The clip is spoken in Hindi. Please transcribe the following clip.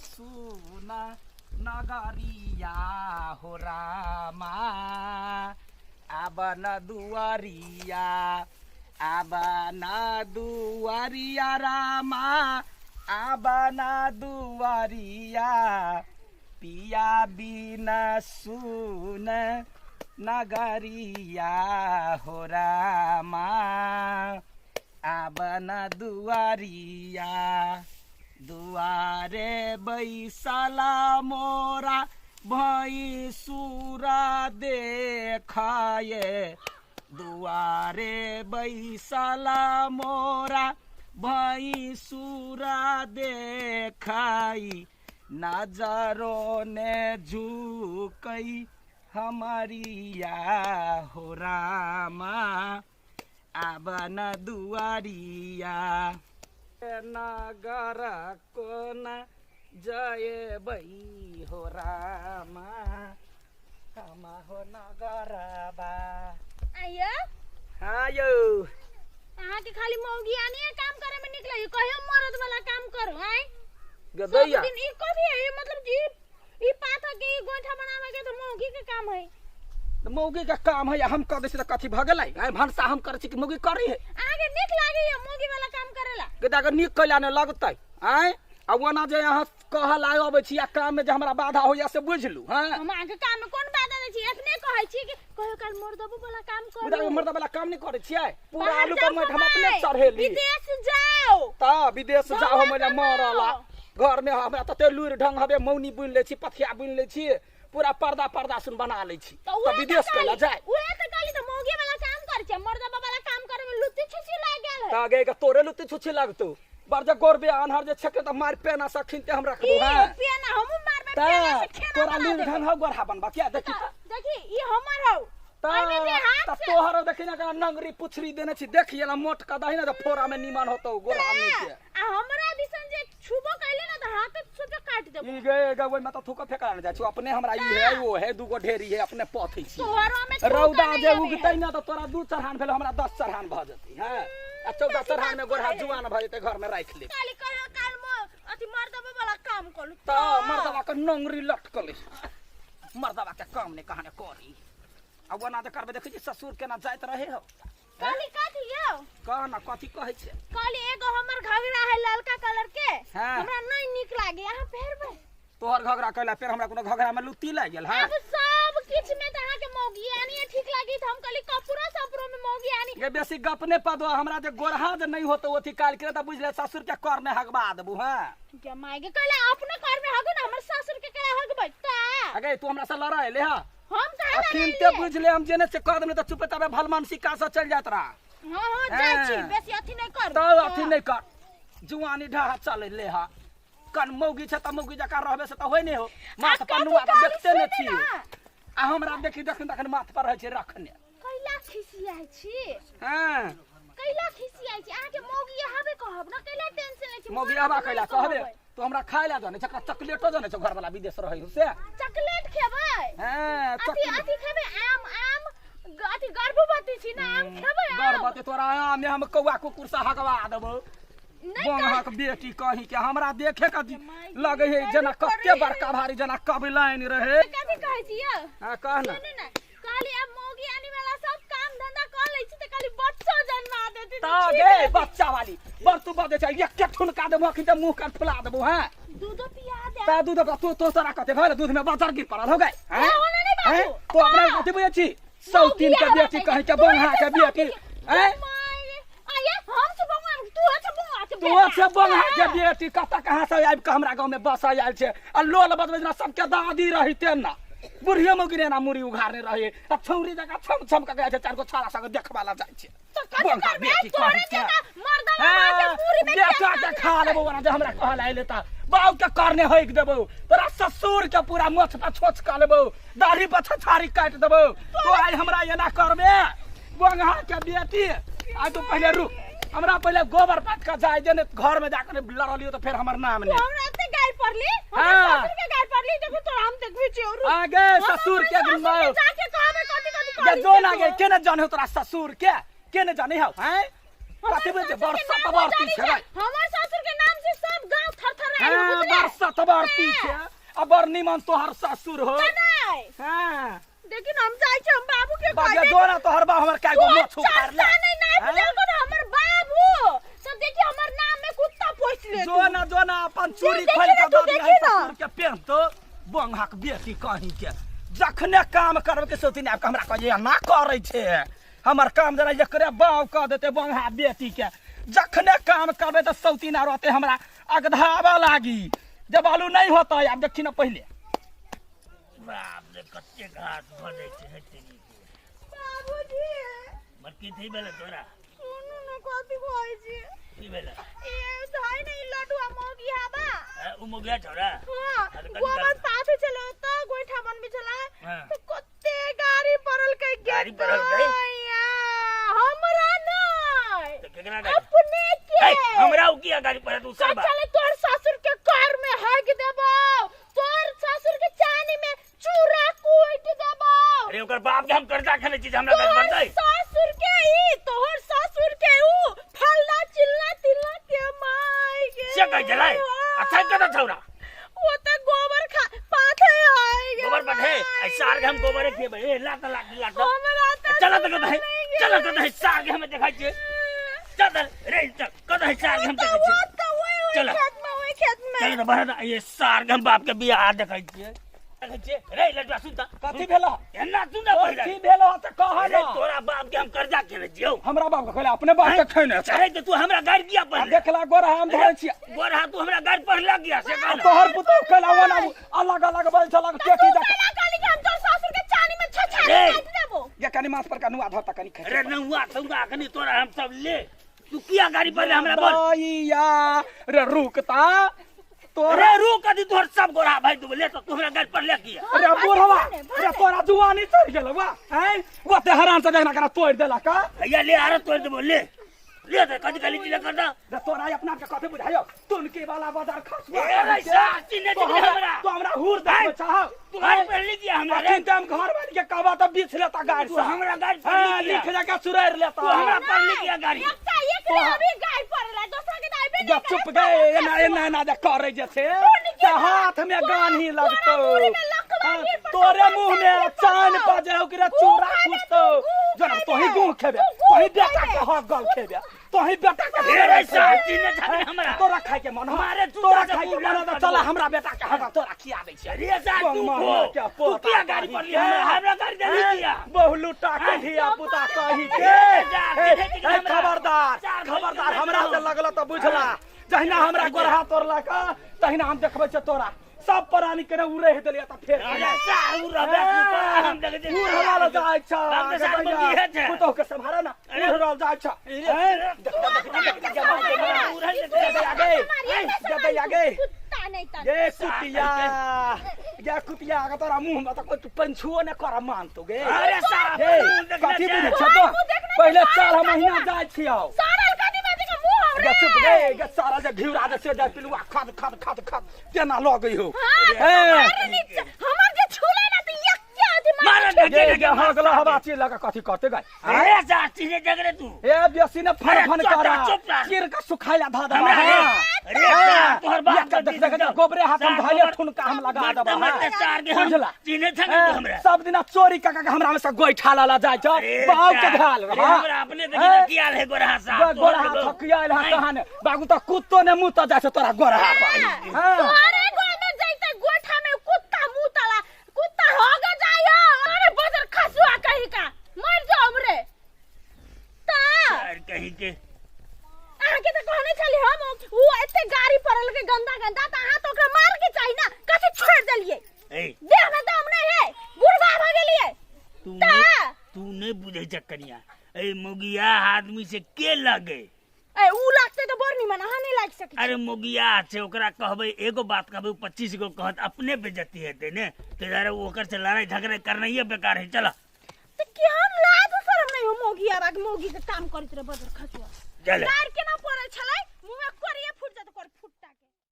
सुना नगरिया हो रामा अब न दुआरिया अब न दुआरिया रामा अब न दुआरिया पिया बिना सुन नगरिया हो रामा अब न दुआरिया दुआरे बैसला मोरा भैंसुरा देखाए दुआरे बैसला मोरा भैंसुरा देखाई नजरों ने झुकई हमारिया हो रामा अब न दुआरिया नगर को न जय बई हो रामा हम हो नगर बा आयो हाँ यो अहाँ के खाली मौगी आनी है काम करे में निकले कहियो मरद वाला काम करो हैं गदैया दिन ई कभी है मतलब जी ई पाथा के ई गोइठा बनावे के तो मौगी के काम है मौगी का काम है हम कर दे से कथी भगलै आइ भनसा हम करे छी कि मौगी करी है आगे निक लागी है मौगी वाला काम करेला गदा के निक कैला ने लगतै आइ आ वना जे यहाँ कहल आइ अबै छी आ काम में जे हमरा बाधा होइया से बुझलू हां हम आगे काम में कोन बाधा दै छी एतने कहै छी कि कहियो काल मर्दबो वाला काम करू गदा मर्द वाला काम नहीं करे छियै पूरा आलू पर मैं हम अपने चढ़ेली विदेश जाओ ता विदेश जाओ हमरा मरला घर में हमरा तते लुर ढंग हबे मौनी बुन ले छी पथिया बुन ले छी पूरा पर्दा सुन बना ले छी तो विदेश कैला जाए उहे त काली त मौगी वाला काम कर छै मर्दबा वाला काम करे में लुत्ती छुछी लाग गेल है तागे के तोरे लुत्ती छुछी लागतो बरजा गोरबे आन्हर जे छके त मार पेना सखिन ते हम रखबो हां पेना हम मारबे पेना से खेना तोरा लुर ढंग हो गोरहा बनबा क्या देखी ई हमर हो एमे जे हाथ से तोहरो देखि ना का नंगरी पुछरी देने छी देखिएला मोट का दही ना तो फोरा में निमान होतो गोरहा में के आ हमरा दिसन जे छुबो कैले ना त हाथ से तो काट देबो ई गे गवै में तो थूक फेका न जाय छी अपने हमरा ई है वो है दूगो ढेरी है अपने पथै छी तोहरो में रौदा जे उगतै ना तो तोरा 2 चरहान भेल हमरा 10 चरहान भ जतै हां आ 14 चरहान में गोरहा जुआन भ जतै घर में राख ले काली कहियो काल म अथी मर्दबा वाला काम करू त मर्दबा के नंगरी लटकले मर्दबा के काम ने कहाने करी अब वना त करबे देखै छी ससुर केना जाइत रहे हो काली कथी यो कहना कथी कहै छै काली एगो हमर घगरा है ललका कलर के हाँ। हमरा नहीं निक लागे यहाँ फेरबे तोहर घगरा कैला फिर हमरा कोनो घगरा में लुत्ती लाग गेल हां अब सब किछ में त अहाँ के मौगी आनी ठीक लागी त हम कहली कपूरा सपरो में मौगी आनी गे बेसी गप ने पदो हमरा जे गोरहा जे नहीं होतो ओथी काल के त बुझले ससुर के कर ने हगबा देबू हां के मायगे कहले अपने कर में हगो ना हमर ससुर के केला हगबै ता अगे तू हमरा से लड़ाई ले हा हम कहा अखिन ते बुझले हम जेने से कह देने त चुपे तबे भलमानसी का से चल जात रहा हां जाय छी बेसी अथी नहीं कर तो अथी नहीं कर जुआनी ढहा चले ले हा कन मौगी छ त मौगी जका रहबे से त होय नहीं हो माथ पन्नुआ त देखते न छी आ हमरा देखि देखन माथ पर रहै छै रखने कैला खिसियाइ छी हां कैला खिसियाइ छी अहाँ के मौगी हबे कहब ना कैला टेंशन ले छी मौगी हबा कैला कहबे तू हमरा खाय ला जाने छका चॉकलेटो जाने छ घर वाला विदेश रहै हो से चॉकलेट खेबै हां अथी खेबै आम अथी गर्भवती छी ना आम खेबै गर्भवती तोरा आम में हम कौआ कुकुर से हगवा देबो बंगहा के बेटी कही के हमरा देखे का लगे है जना कते बड़का भारी जना कबलाइन रहे कथी कहै छी यो हां कह ना काली अब मौगी आने वाला सब काम धंधा कर लै छी त काली बच्चा जन्मा देती ता गे बच्चा वाली बर तू बदे छै एक के ठुनका देबो कि त मुंह काट फुला देबो हां दूध पिया दे ता दूध तो तोरा कते घर दूध में बटर गिर पड़ल हो गए हैं तो अपना कथी बुझे छी सौतीन के बेटी कहे के बंगहा के बेटी हैं आये हम से बंगहा तू से बंगहा के बेटी कता कहां से आइब के हमरा गांव में बस आयल छे आ लोल बदबे ना सबके दादी रही ते ना बुढ़िया मगिरे ना मुरी उघारने रहे आ छौरी जका छम छम के गए छे चार गो छाला संग देखवाला जाय छे बंगहा बेटी कहे के मर्दवा के पूरी में बेटा के खा लेबो ना जे हमरा कहल आइले त बाऊ के करने होइक देबो तोरा ससुर के पूरा मोछ पर छोछ का लेबो दाढ़ी पर छछारी काट देबो तो आई हमरा एना करबे बंगहा के बेटी आ तू पहले रुक हमरा पहले गोबर पात का जाय देने घर में जाकर लड़लियो तो फिर हमर नाम ले हमरा ते गाय पड़ली हमर ससुर के गाय पड़ली देखो तो हम तक भी चोरू आगे ससुर के गुमाओ जाके कहबे कथि ये दो ना गे केने जाने तोरा ससुर के केने जाने हो हैं कथि बजे बरसा तबारती छै हमर ससुर के नाम से सब गांव थरथराई बरसा माथबार पीछे अब बड़ निमन तोहर ससुर हो नहीं हां देखिन हम जाय छै हम बाबू के बाजे जो ना तोहर बा हमर काय गो मोछ उखाड़ ले नहीं बुझल को हमर बाबू सब देखि हमर नाम में कुत्ता पोछ ले जो ना अपन चोरी खोल के दऽ दे ससुर के पेन तो बंघाक बेटी कहीं के जखने काम करब के सोतिन आब हमरा कहे ना करे छे हमर काम जरा एकरे बाव क देते बंघा बेटी के जखने काम करबे त सौतिन रहते हमरा अगधावा लागी जब आलू नहीं होता अब देखी ना पहले बाप रे कच्चे घास बने छे तेरी बाबूजी मक्की थई बेले तोरा सुनु न कथि कहै छी की बेले ए धाय नहीं लडुआ मोगी हाबा उ मोगिया छोरा हां वो बस साथे चलो त गोइठा बन भी चला तो कत्ते गाड़ी परल के गाड़ी परल गई हमरा नहीं तो केकरा गाड़ी अपने के हमरा उ की गाड़ी पर तू सब चले तोर ससुर के कार में हग देबो तोर ससुर के चानी में चूरा कूट देबो अरे ओकर बाप के हम कर्जा खेले छी हमरा घर बनतै ससुर के ई तोहर ससुर के उ फलना चिल्ला तिल्ला के माई के से कह जलाई अच्छा कत छौरा वो त गोबर खा पाथे आए गोबर पठे ऐसा आर हम गोबर के बे लात हमरा त चल तो नहीं सार के हमें दिखाई छे चल रे चल कत है सार के हम देखै छी चल खेत में चल तो बहरा ये सार के हम बाप के बियाह देखै छी रे लड़वा सुन त कथि भेलो एना सुन ना पहिले कथि भेलो त कह अरे ना तोरा बाप के हम कर्जा केने छियौ हमरा बाप के खोले अपने बाप के खैने छै अरे तो तू हमरा गाड़ी दिया पर देखला गोरा हम धरै छी गोरा तू हमरा गाड़ी पर लग गया से कहना तोहर पुतो कलावा ना अलग अलग बैल छलक टेटी जा काली के हम तोर ससुर के चानी में छछा रे। काट देबो ये कनी मास पर कनु आधा तक कनी खै अरे न हुआ तौरा कनी तोरा हम सब ले तू किया गाड़ी पर हमरा बोल दैया रे रुकता तोरा अरे रुक कदी तोर सब गोरा भाई तू ले तो तू हमरा गाड़ी पर ले गया अरे बुढ़वा अरे तोरा जुवानी चढ़ गेल बा हैं वो ते हराम से देखना करा तोड़ देला का भैया ले आरे तोड़ दे बोल ले दे कदी कली जिला कर दा रे तोरा अपना के कथे बुझायो तुनके वाला बाजार खसबा अरे साची ने दे हमरा तो हमरा हुर दे चाह तू गाड़ी पर ले गया हमरा रे तीन टाइम घर वाली के कहबा त बीच लेता गाड़ी तू से हमरा गाड़ी पर हां ले लिख जाके सुरैर लेता तू हमरा पर ले गया गाड़ी एक रे अभी गाय पड़ला दूसरा के दाई जब चुप गए एना ना दे करे जे छे ते हाथ में गानी लगतो तोरे मुंह में चान पर जाओ कि चूरा कुछतो जना तोही गु खेबे तोही बेटा के हक गल खेबे तोही बेटा के अरे साची ने छने हमरा तोरा खाए के मन हमारे तोरा खाए के मन त चला हमरा बेटा के हक तोरा खिया दै छै अरे साची तू किया गाड़ी पर ले हमरा गाड़ी दे दिया बहुलुटा के धिया पुता कही के खबरदार हमरा से लगल त बुझला जहिना हमरा गोरहा तोड़ला का तहिना हम देखबै छ तोरा सब प्राणी के उड़े हे देलिया त फेर अरे सारू रबे हम देख दे उड़ल जाय छ पुतो के संभारा ना उड़ल जाय छ आगे कुत्ता नहीं ता ये कुतिया का तोरा मुंह में त कोई पंछुओ ने कर मान तो गे अरे साहब कथि बुझे छ तो पहले 4 महीना जाय छियौ सारा कनी में के मुंह हमरे चुप गे सारा जे घिउरा दे से जा पिलुआ खद खद खद खद केना लगई हो हमर जे छुले ना त यक्या अथि मार ये हगला हवा ची लगा कथि करते गई अरे साची ने जगरे तू ए बेसी ने फन फन करा चिर का सुखाइला धा धा अरे तोहर बाप देख गोबरे हाथ हम धइले ठुनका हम लगा दबा बुझला चिने छने तू हमरा सब दिन चोरी का हमरा में से गोइठा लाला जाय छ बाऊ के घाल हमरा अपने देखि किया रे गोरहा साहब गोरा थकियाल हा कहान बागु त कुत्तो ने मुंह त जाय छ तोरा गोरहा पर हां अरे गोल में जइते गोठा में कुत्ता मुंह तला कुत्ता होग जायो अरे बजर खसुआ कहीं का मर जाओ हमरे ता यार कहीं के आके त कहने छली हम उ एते गाड़ी परल के गंदा गंदा त हां तो ओकरा मार के चाहिए ना कथि छोड़ देलिए ए देह में दम नहीं है बुढ़वा हो गेलिए तू ने बुझै छ कनिया ए मोगिया आदमी से के लगे ए उ लागते तो बड़ निमन हां नहीं लाग सके अरे मोगिया से ओकरा कहबे एगो बात कहबे 25 गो कहत अपने बेइज्जती हेते ने ते जरा ओकर से लड़ाई झगड़ा करनाइए बेकार है चला त के हम लाज शरम नहीं हो मोगी आरा के मोगी से काम करत रे बजर खसुआ चल कार के ना